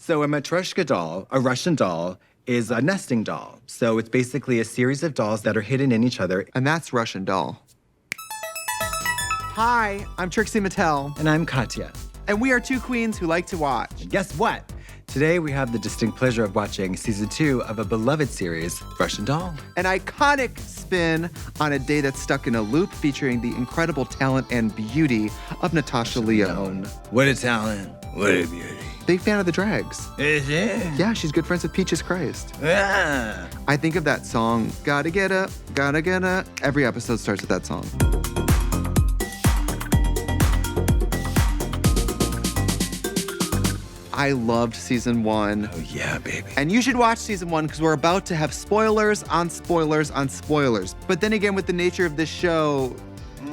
So a Matryoshka doll, a Russian doll, is a nesting doll. So it's basically a series of dolls that are hidden in each other. And that's Russian doll. Hi, I'm Trixie Mattel, And I'm Katya. and we are two queens who like to watch. And guess what? Today we have the distinct pleasure of watching season 2 of a beloved series, Russian Doll. An iconic spin on a day that's stuck in a loop featuring the incredible talent and beauty of Natasha Lyonne. What a talent. What a beauty. Big fan of the drags. Is it? Yeah, she's good friends with Peaches Christ. Yeah. I think of that song, Gotta Get Up, Gotta Get Up. Every episode starts with that song. I loved season 1. Oh yeah, baby. And you should watch season 1 because we're about to have spoilers on spoilers on spoilers. But then again, with the nature of this show,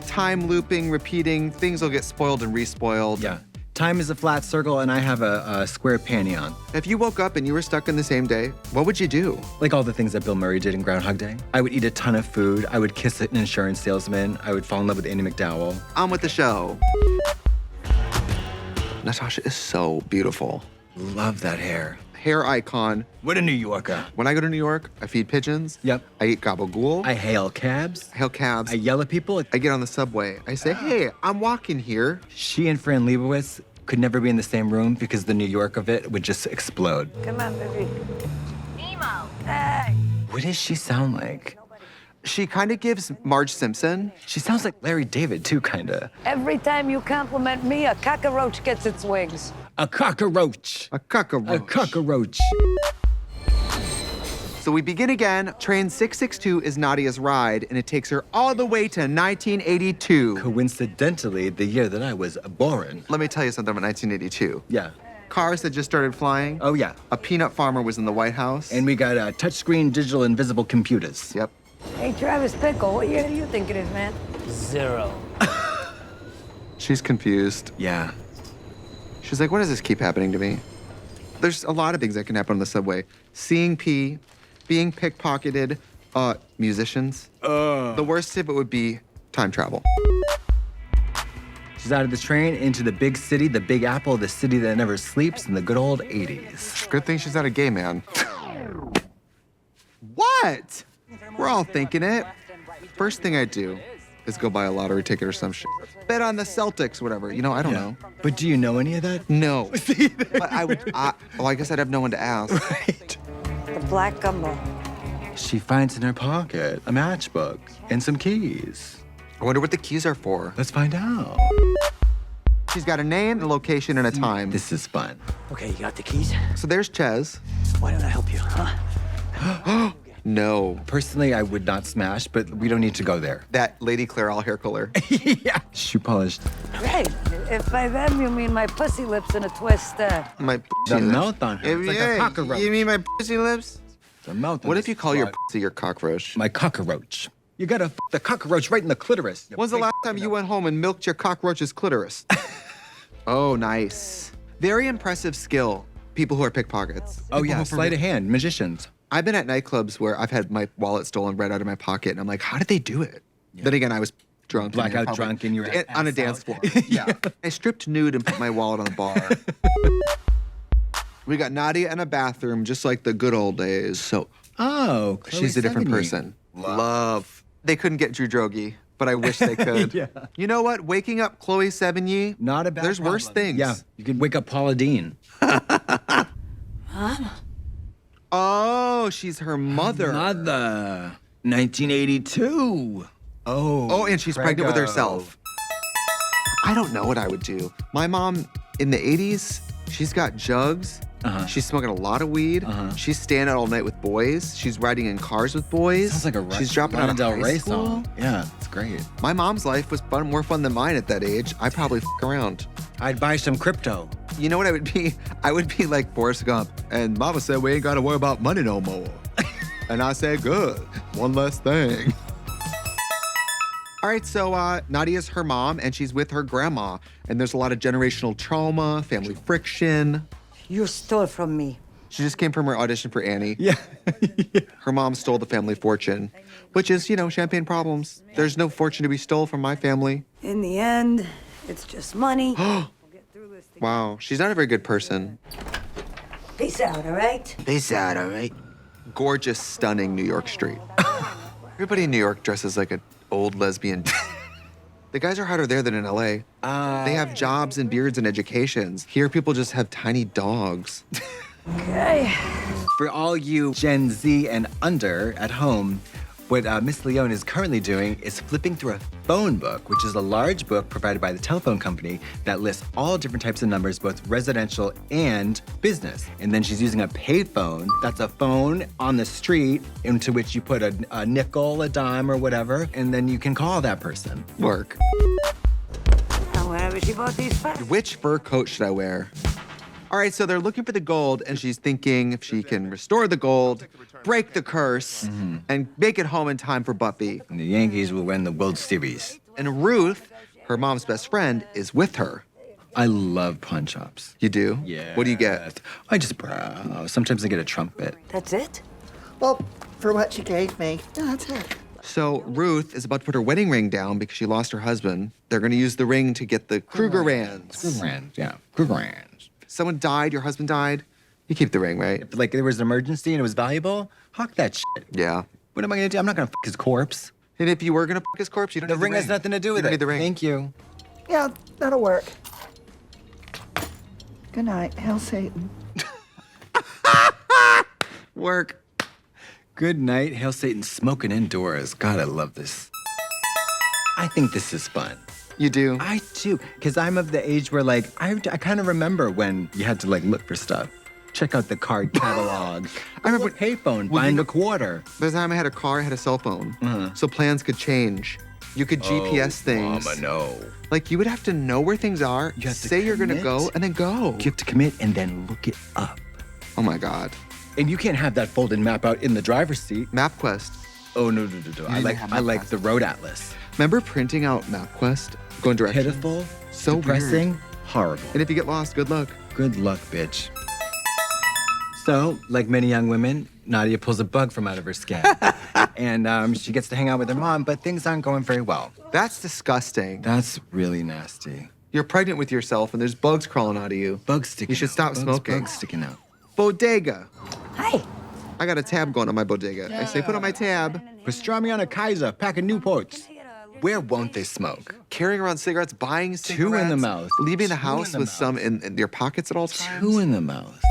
time looping, repeating, things will get spoiled and respoiled. Yeah. Time is a flat circle and I have a square panty on. If you woke up and you were stuck in the same day, what would you do? Like all the things that Bill Murray did in Groundhog Day. I would eat a ton of food. I would kiss an insurance salesman. I would fall in love with Andy McDowell. On with the show. Natasha is so beautiful. Love that hair. Hair icon. What a New Yorker. When I go to New York, I feed pigeons. Yep. I eat gabagool. I hail cabs. I hail cabs. I yell at people. I get on the subway. I say, hey, I'm walking here. She and Fran Lebowitz could never be in the same room because the New York of it would just explode. Come on, baby. Nemo. Hey. What does she sound like? She kind of gives Marge Simpson. She sounds like Larry David too, kinda. Every time you compliment me, a cockroach gets its wings. A cockroach. A cockroach. A cockroach. So we begin again. Train 662 is Nadia's ride, and it takes her all the way to 1982. Coincidentally, the year that I was born. Let me tell you something about 1982. Yeah. Cars had just started flying. Oh yeah. A peanut farmer was in the White House. And we got touchscreen digital invisible computers. Yep. Hey, Travis Pickle, what year do you think it is, man? 0. She's confused. Yeah. She's like, what does this keep happening to me? There's a lot of things that can happen on the subway. Seeing pee, being pickpocketed, musicians. The worst tip it would be time travel. She's out of the train into the big city, the Big Apple, the city that never sleeps in the good old 80s. Good thing she's not a gay man. What? We're all thinking it. First thing I do is go buy a lottery ticket or some shit. Bet on the Celtics, whatever. You know, I don't know. But do you know any of that? No. But I would, well, I guess I'd have no one to ask. Right. The black gumbo. She finds in her pocket a matchbook and some keys. I wonder what the keys are for. Let's find out. She's got a name, a location, and a time. This is fun. Okay, you got the keys? So there's Ches. Why don't I help you, huh? No. Personally, I would not smash, but we don't need to go there. That Lady Clairol hair color. Yeah. Shoe polished. Hey, if by them you mean my pussy lips in a twist, My The pussy lips. mouth on her. It's like a cockroach. You mean my pussy lips? The mouth on What this if you call your slut. pussy your cockroach? My cockroach. You gotta the cockroach right in the clitoris. When's the last time you went home and milked your cockroach's clitoris? Oh, nice. Very impressive skill. People who are pickpockets. Oh yeah, sleight of hand, magicians. I've been at nightclubs where I've had my wallet stolen right out of my pocket, and I'm like, how did they do it? Then again, I was drunk. and Blackout probably- drunk and you were on a ass dance out. floor. Yeah. I stripped nude and put my wallet on the bar. We got Nadia in a bathroom, just like the good old days. So Oh, Chloe she's a different Sevigny. person. Love. They couldn't get Drew Drogi, but I wish they could. Yeah. You know what? Waking up Chloe Sevigny, Not a bad there's worse problem. things. Yeah, you could wake up Paula Dean. Oh, she's her mother. Mother. 1982. Oh, and she's pregnant with herself. I don't know what I would do. My mom in the 80s, she's got jugs. She's smoking a lot of weed. She's staying out all night with boys. She's riding in cars with boys. Sounds like a She's dropping out Lana of Del high Rey school. song. Yeah, it's great. My mom's life was more fun than mine at that age. I probably around. I'd buy some crypto. You know what I would be? I would be like Forrest Gump. And Mama said we ain't got to worry about money no more. And I said, good. One less thing. All right, so Nadia's her mom, and she's with her grandma. And there's a lot of generational trauma, family friction. You stole from me. She just came from her audition for Annie. Yeah. Her mom stole the family fortune, which is, you know, champagne problems. There's no fortune to be stole from my family. In the end, it's just money. We'll get through this together. Wow, she's not a very good person. Peace out, all right? Peace out, all right? Gorgeous, stunning New York street. Everybody in New York dresses like an old lesbian. The guys are hotter there than in LA. They have jobs and beards and educations. Here, people just have tiny dogs. Okay. For all you Gen Z and under at home, what Miss Leone is currently doing is flipping through a phone book, which is a large book provided by the telephone company that lists all different types of numbers, both residential and business. And then she's using a payphone. That's a phone on the street into which you put a nickel, a dime, or whatever, and then you can call that person. Work. Whenever she bought these facts. Which fur coat should I wear? All right, so they're looking for the gold, and she's thinking if she can restore the gold, break the curse, and make it home in time for Buffy. And the Yankees will win the World Series. And Ruth, her mom's best friend, is with her. I love pawn shops. You do? Yeah. What do you get? I just browse. Sometimes I get a trumpet. That's it? Well, for what she gave me, yeah, that's it. So Ruth is about to put her wedding ring down because she lost her husband. They're going to use the ring to get the Krugerrands. Krugerrands, yeah. Krugerrands. Someone died, your husband died, you keep the ring, right? If, like, there was an emergency and it was valuable, hawk that shit. Yeah. What am I gonna do? I'm not gonna fuck his corpse. And if you were gonna fuck his corpse, you don't The need ring has nothing to do with you don't it. Need the ring. Thank you. Yeah, that'll work. Good night. Hail Satan. Work. Good night. Hail Satan smoking indoors. God, I love this. I think this is fun. You do. I do, because I'm of the age where, like, I kind of remember when you had to, like, look for stuff. Check out the card catalog. I remember payphone, buying a quarter. By the time I had a car, I had a cell phone. So plans could change. You could GPS things. Mama, no. Like, you would have to know where things are, You have to say you're gonna commit. go, and then go. You have to commit and then look it up. Oh my God. And you can't have that folded map out in the driver's seat. MapQuest. Oh, no. I need to like have I like MapQuest. the road atlas. Remember printing out MapQuest? Going directions? Pitiful, So weird. depressing, horrible. And if you get lost, good luck. Good luck, bitch. So, like many young women, Nadia pulls a bug from out of her skin. And she gets to hang out with her mom, but things aren't going very well. That's disgusting. That's really nasty. You're pregnant with yourself and there's bugs crawling out of you. Bugs sticking You should out. stop Bugs, smoking. Bugs sticking out. Bodega. Hi. I got a tab going on my bodega. I say, put on my tab. Pastrami on a Kaiser, pack of Newports. Where won't they smoke? Carrying around cigarettes, buying cigarettes. Two in the mouth. Leaving the Two house in the with mouth. some in your pockets at all times. Two in the mouth.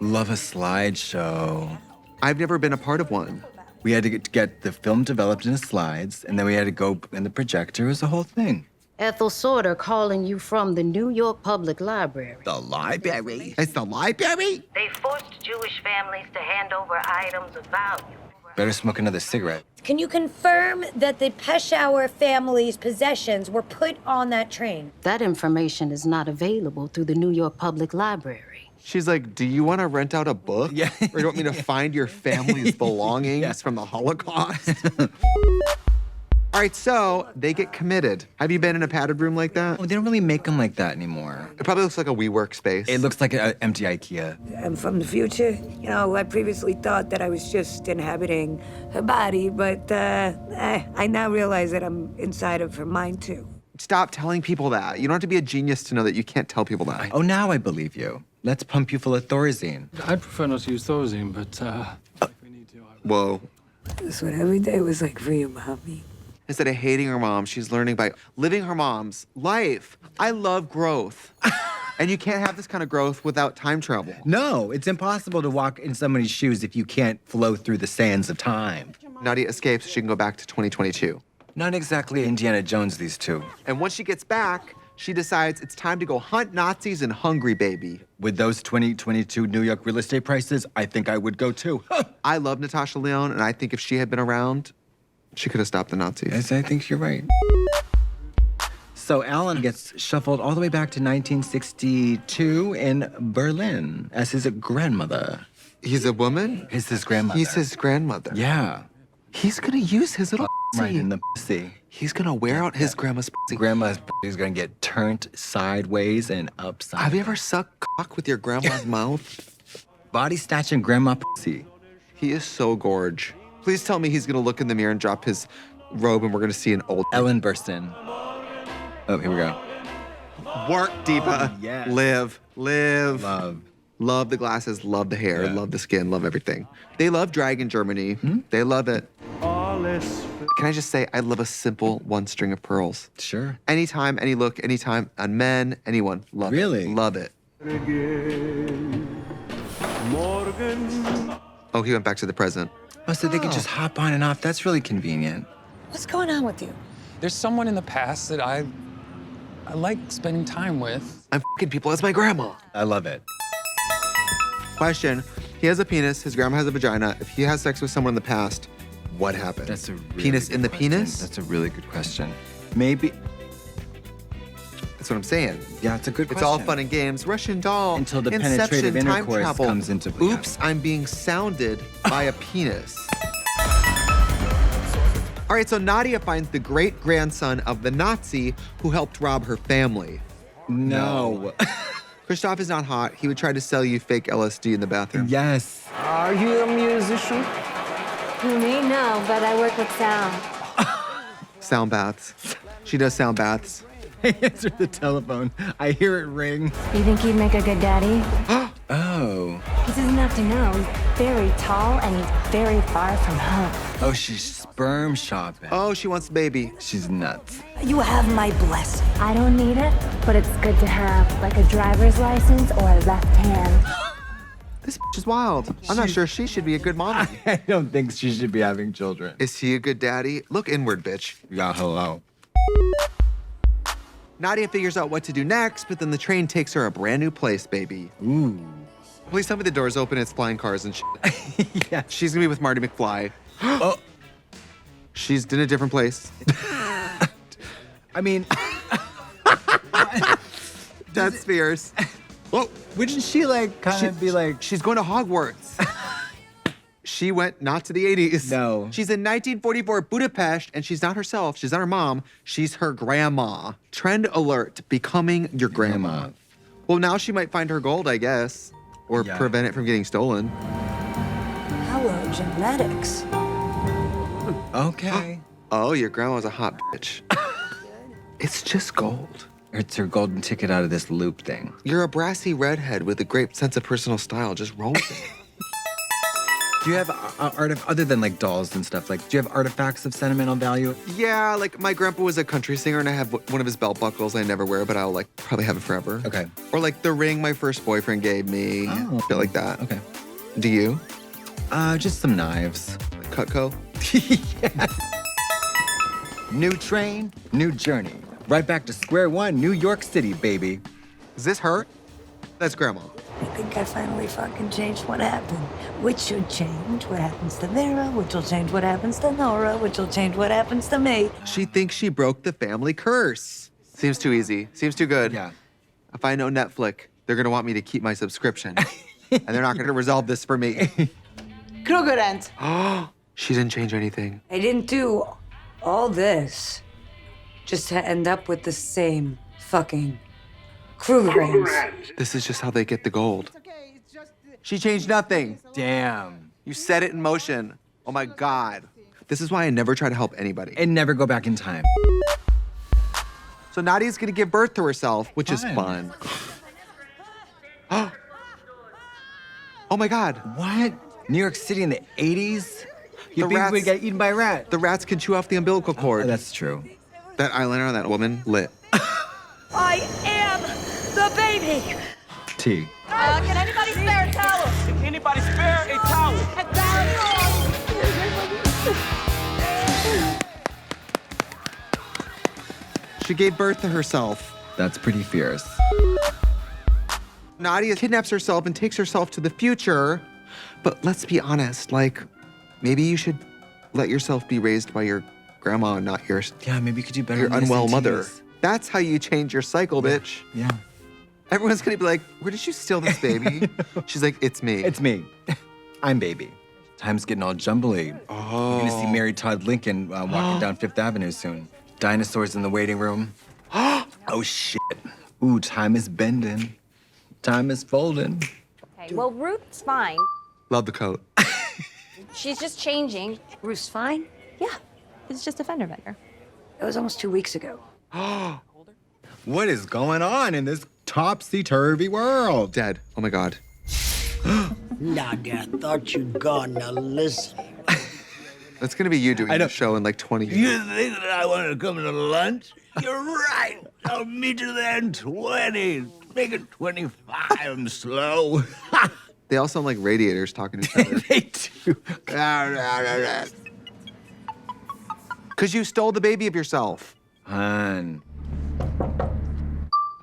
Love a slideshow. I've never been a part of one. We had to get the film developed into slides, and then we had to go in the projector. It was the whole thing. Ethel Sorter calling you from the New York Public Library. The library. It's the library? They forced Jewish families to hand over items of value. Better smoke another cigarette. Can you confirm that the Peshawar family's possessions were put on that train? That information is not available through the New York Public Library. She's like, do you want to rent out a book? Yeah. Or do you want me to find your family's belongings from the Holocaust? All right, so they get committed. Have you been in a padded room like that? Oh, they don't really make them like that anymore. It probably looks like a WeWork space. It looks like an empty IKEA. I'm from the future. You know, I previously thought that I was just inhabiting her body, but I now realize that I'm inside of her mind, too. Stop telling people that. You don't have to be a genius to know that you can't tell people that. Oh, now I believe you. Let's pump you full of Thorazine. I'd prefer not to use Thorazine, but if we need to, I will. Whoa. That's what every day was like for you, mommy. Instead of hating her mom, she's learning by living her mom's life. I love growth. And you can't have this kind of growth without time travel. No, it's impossible to walk in somebody's shoes if you can't flow through the sands of time. Nadia escapes so she can go back to 2022. Not exactly Indiana Jones, these two. And once she gets back, she decides it's time to go hunt Nazis in Hungry Baby. With those 2022 New York real estate prices, I think I would go too. I love Natasha Lyonne, and I think if she had been around, she could have stopped the Nazis. Yes, I think you're right. So Alan gets shuffled all the way back to 1962 in Berlin as his grandmother. He's a woman? He's his grandmother. He's his grandmother. Yeah. He's gonna use his little Right pussy. in the pussy. He's gonna wear out his grandma's pussy. Grandma's is gonna get turned sideways and upside. Have you ever sucked cock with your grandma's mouth? Body snatching grandma pussy. He is so gorge. Please tell me he's gonna look in the mirror and drop his robe and we're gonna see an old Ellen burst in. Oh, here we go. Work, Diva. yes. Live. Love. Love the glasses, love the hair, love the skin, love everything. They love drag in Germany. They love it. Can I just say, I love a simple one string of pearls. Sure. Anytime, any look, anytime, on men, anyone. Love it. Really? Love it. Oh, he went back to the present. Oh, so they can just hop on and off. That's really convenient. What's going on with you? There's someone in the past that I like spending time with. I'm f***ing people as my grandma. I love it. Question, he has a penis, his grandma has a vagina. If he has sex with someone in the past, what happened? That's a really penis good in the question. penis? That's a really good question. Maybe. That's what I'm saying. Yeah, it's a good It's question. all fun and games. Russian doll. Until the Inception, penetrative time intercourse travel. comes into play. Oops, I'm being sounded by a penis. All right, so Nadia finds the great-grandson of the Nazi who helped rob her family. No. Christoph is not hot. He would try to sell you fake LSD in the bathroom. Yes. Are you a musician? Who me? No, but I work with sound. Sound baths. She does sound baths. I answer the telephone. I hear it ring. You think he'd make a good daddy? Oh. He doesn't have to know. He's very tall and he's very far from home. Oh, she's sperm shopping. Oh, she wants the baby. She's nuts. You have my blessing. I don't need it, but it's good to have, like a driver's license or a left hand. This is wild. I'm not sure she should be a good mommy. I don't think she should be having children. Is he a good daddy? Look inward, bitch. Yeah, hello. Nadia figures out what to do next, but then the train takes her a brand new place, baby. Ooh. Please tell me the doors open, it's flying cars and shit. Yeah. She's gonna be with Marty McFly. Oh. She's in a different place. I mean, That's fierce. Whoa. wouldn't she like kind of be like, She's going to Hogwarts. She went not to the 80s. No. She's in 1944 Budapest, and she's not herself. She's not her mom. She's her grandma. Trend alert, becoming your grandma. Well, now she might find her gold, I guess. Or Yeah. prevent it from getting stolen. Hello, genetics. okay. Oh, your grandma's a hot bitch. It's just gold. It's her golden ticket out of this loop thing. You're a brassy redhead with a great sense of personal style. Just roll with it. Do you have other than like dolls and stuff, like, do you have artifacts of sentimental value? Yeah, like my grandpa was a country singer and I have one of his belt buckles I never wear, but I'll like probably have it forever. Okay. Or like the ring my first boyfriend gave me. Oh. Shit like that. Okay. Do you? Just some knives. Like Cutco? New train, new journey. Right back to square one, New York City, baby. Is this her? That's grandma. I think I finally fucking changed what happened. Which should change what happens to Vera, which will change what happens to Nora, which will change what happens to me. She thinks she broke the family curse. Seems too easy. Seems too good. Yeah. If I know Netflix, they're gonna want me to keep my subscription. And they're not gonna resolve this for me. Krugerrand. She didn't change anything. I didn't do all this just to end up with the same fucking Krugerrands. This is just how they get the gold. She changed nothing. Damn. You set it in motion. Oh my God. This is why I never try to help anybody. And never go back in time. So Nadia's gonna give birth to herself, which is fun. Oh my God. What? New York City in the 80s? You The think rats- we'd get eaten by a rat? The rats can chew off the umbilical cord. That's true. That eyeliner on that woman, lit. I am the baby! T. Can anybody spare a towel? Can anybody spare a towel? She gave birth to herself. That's pretty fierce. Nadia kidnaps herself and takes herself to the future. But let's be honest, like, maybe you should let yourself be raised by your grandma and not your Yeah, maybe you could do better. your on the unwell SATs. mother. That's how you change your cycle, bitch. Yeah. Everyone's gonna be like, where did you steal this baby? She's like, it's me. It's me. I'm baby. Time's getting all jumbly. Oh. You're gonna see Mary Todd Lincoln walking down Fifth Avenue soon. Dinosaurs in the waiting room. Oh, shit. Ooh, time is bending. Time is folding. Okay, well, Ruth's fine. Love the coat. She's just changing. Bruce fine? Yeah, it's just a fender bender. That was almost 2 weeks ago. What is going on in this topsy-turvy world? Dead. Oh my God. Nadia, I thought you'd gone. Now listen. That's gonna be you doing the show in like 20 years. You think that I want to come to lunch? You're right. I'll meet you there in 20. Make it 25. I'm slow. They all sound like radiators talking to each other. They do. Because you stole the baby of yourself. Hun.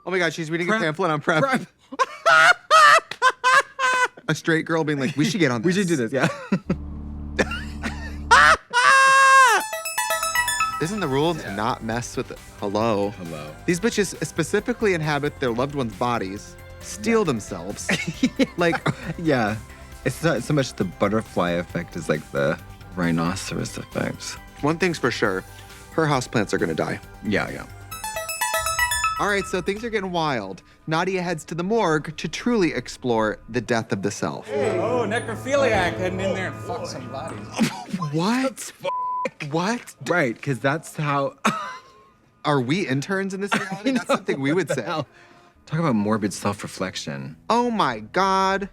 Oh my God, she's reading a pamphlet on prep. A straight girl being like, we should get on this. We should do this, yeah. Isn't the rule to not mess with it? Hello. Hello. These bitches specifically inhabit their loved ones' bodies, steal themselves. Like, Yeah. It's not so much the butterfly effect as like the rhinoceros effect. one thing's for sure, her houseplants are gonna die. Yeah. All right, so things are getting wild. Nadia heads to the morgue to truly explore the death of the self. Oh, necrophiliac heading in there and fuck some bodies. What? What? Right, because that's how. Are we interns in this reality? That's something we would say. Talk about morbid self-reflection. Oh my God.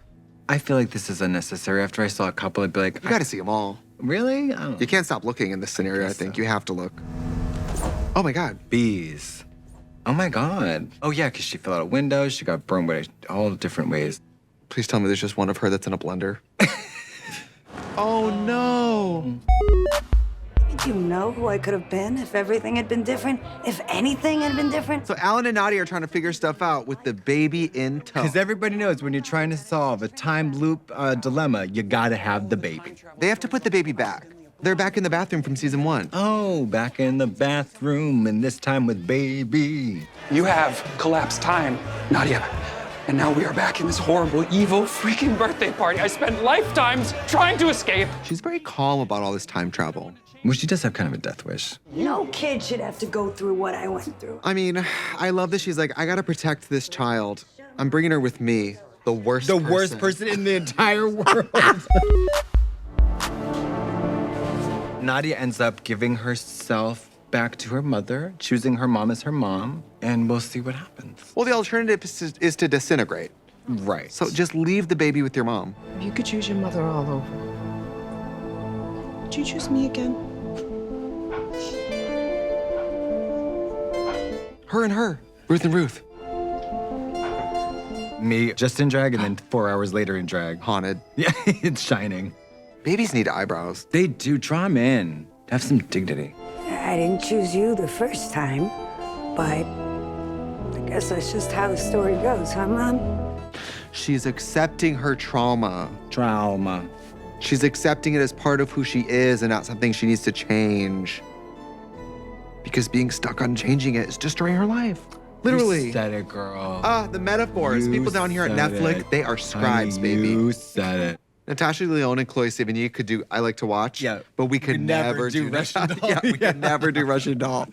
I feel like this is unnecessary. After I saw a couple, I'd be like, You gotta see them all. really? You can't stop looking in this scenario, I think. You have to look. Oh my God. Bees. Oh my God. Oh yeah, because she fell out a window. She got burned by all different ways. Please tell me there's just one of her that's in a blender. Oh no. Did you know who I could have been if everything had been different? If anything had been different? So Alan and Nadia are trying to figure stuff out with the baby in tow. Because everybody knows when you're trying to solve a time loop dilemma, you gotta have the baby. They have to put the baby back. They're back in the bathroom from season 1. Oh, back in the bathroom, and this time with baby. You have collapsed time, Nadia. And now we are back in this horrible, evil, freaking birthday party I spent lifetimes trying to escape. She's very calm about all this time travel. Well, she does have kind of a death wish. No kid should have to go through what I went through. I mean, I love that she's like, I gotta protect this child. I'm bringing her with me. The worst person in the entire world. Nadia ends up giving herself back to her mother, choosing her mom as her mom, and we'll see what happens. Well, the alternative is to disintegrate. Right. So just leave the baby with your mom. You could choose your mother all over. Would you choose me again? Her and her. Ruth and Ruth. Me just in drag, and then 4 hours later in drag. Haunted. Yeah, it's shining. Babies need eyebrows. They do. Draw them in. Have some dignity. I didn't choose you the first time, but I guess that's just how the story goes, huh, Mom? She's accepting her trauma. Trauma. She's accepting it as part of who she is and not something she needs to change. Because being stuck on changing it is destroying her life. Literally. You said it, girl. The metaphors. You People down here at said Netflix, it. they are scribes, Honey, baby. You said it. Natasha Lyonne and Chloe Sevigny could do I Like to Watch. Yeah. But we could never do Russian Doll. Yeah, we could never do Russian Doll.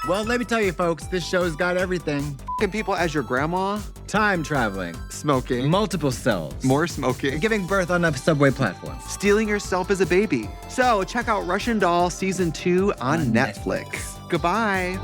Well, let me tell you, folks, this show's got everything. Can people as your grandma? Time traveling. Smoking. Multiple cells. More smoking. Giving birth on a subway platform. Stealing yourself as a baby. So check out Russian Doll Season 2 on Netflix. Goodbye.